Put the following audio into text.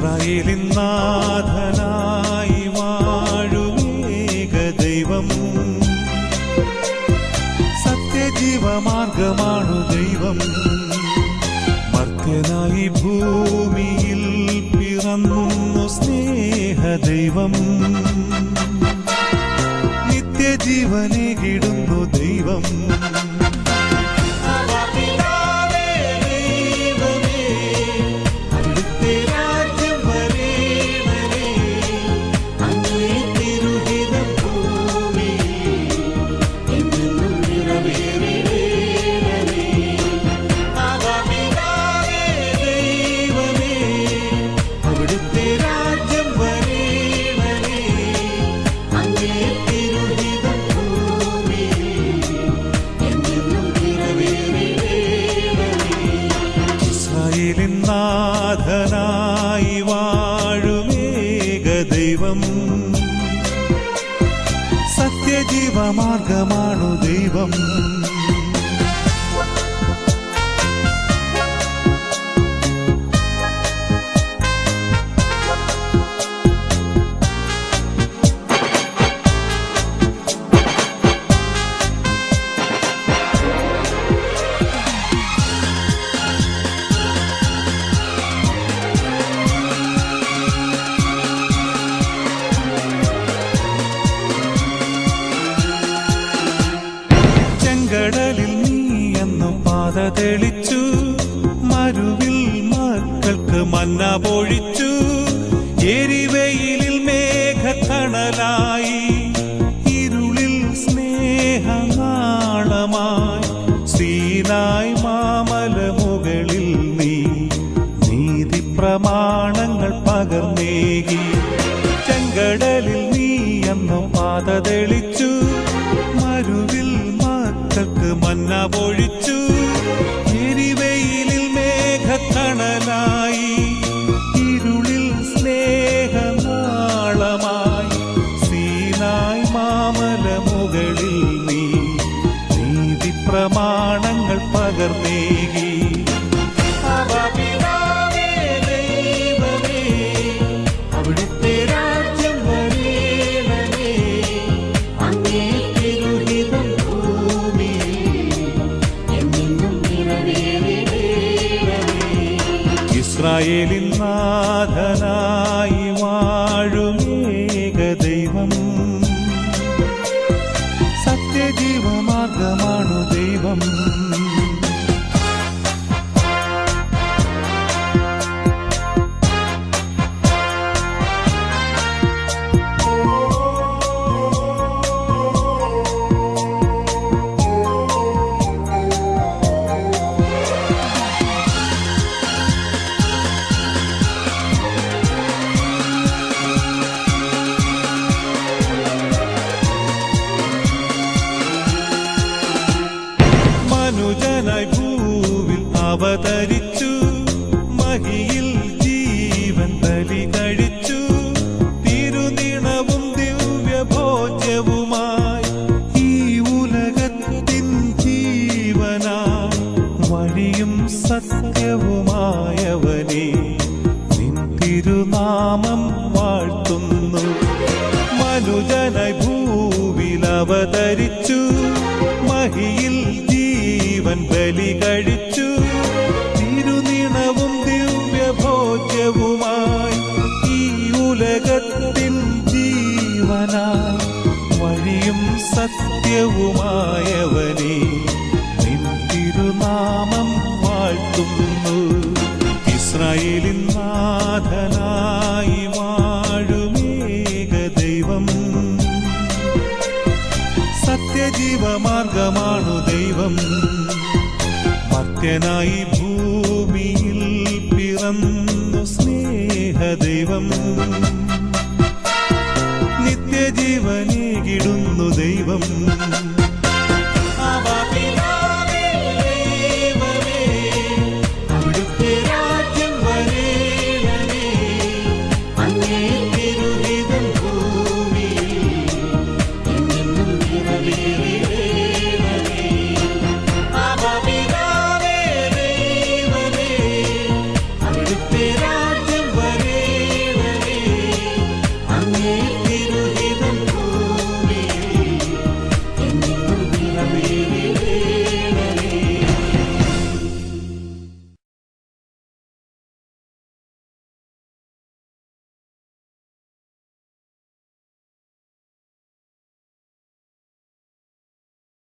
ഇസ്രായേലിൻ നാഥനായി വാഴുമേക ദൈവം, സത്യജീവമാർഗമാണു ദൈവം. മർത്യനായി ഭൂമിയിൽ പിറന്നു സ്നേഹദൈവം, നിത്യജീവനേകിടുന്നു ദൈവം. നാഥനായി വാഴുമേക ദൈവം, സത്യജീവമാർഗമാണു ദൈവം. കടലിൽ നീയെന്നു പാത തെളിച്ചു, മരുവിൽ മക്കൾക്ക് മന്ന പൊഴിച്ചു. എരിവെയിലിൽ മേഘത്തണലായി, ഇരുളിൽ സ്നേഹനാളമായി. സീനായ് മാമലമുകളിൽ നീ നീതിപ്രമാണങ്ങൾ പകർന്നേകി. ചെങ്കടലിൽ നീയെന്നു പാത തെളിച്ചു, മരുവിൽ മക്കൾക്ക് മന്ന പൊഴിച്ചു. എരിവെയിലിൽ മേഘത്തണലായി, ഇരുളിൽ സ്നേഹനാളമായി. സീനായ് മാമലമുകളിൽ നീ നീതിപ്രമാണങ്ങൾ പകർന്നേകി. അവിടുത്തെ രാജ്യം വരേണമേ, അങ്ങേ തിരുഹിതം ഇസ്രായേലിൻ നാഥനായി വാഴുമേക ദൈവം, സത്യജീവമാർഗമാണു ദൈവം. മനുജനായി ഭൂവിൽ അവതരിച്ചു, മഹിയിൽ ജീവൻ ബലി കഴിച്ചു. തിരുനിണവും ദിവ്യഭോജ്യവുമായി ഈ ഉലകത്തിൻ ജീവനായി, വഴിയും സത്യവുമായവനെ നിൻ തിരുനാമം വാഴ്ത്തുന്നു. മനുജനായി ഭൂവിൽ അവതരിച്ചു, മഹിയിൽ ജീവൻ ബലി കഴിച്ചു. തിരുനിണവും ദിവ്യഭോജ്യവുമായി ഈ ഉലകത്തിൻ ജീവനായി, വഴിയും സത്യവുമായവനെ നിൻ തിരുനാമം വാഴ്ത്തുന്നു. ഇസ്രായേലിൻ നാഥനായി വാഴുമേക ദൈവം, സത്യജീവമാർഗമാണു ദൈവം. മർത്യനായി ഭൂമിയിൽ പിറന്നു സ്നേഹദൈവം, നിത്യജീവനേകിടുന്നു ദൈവം.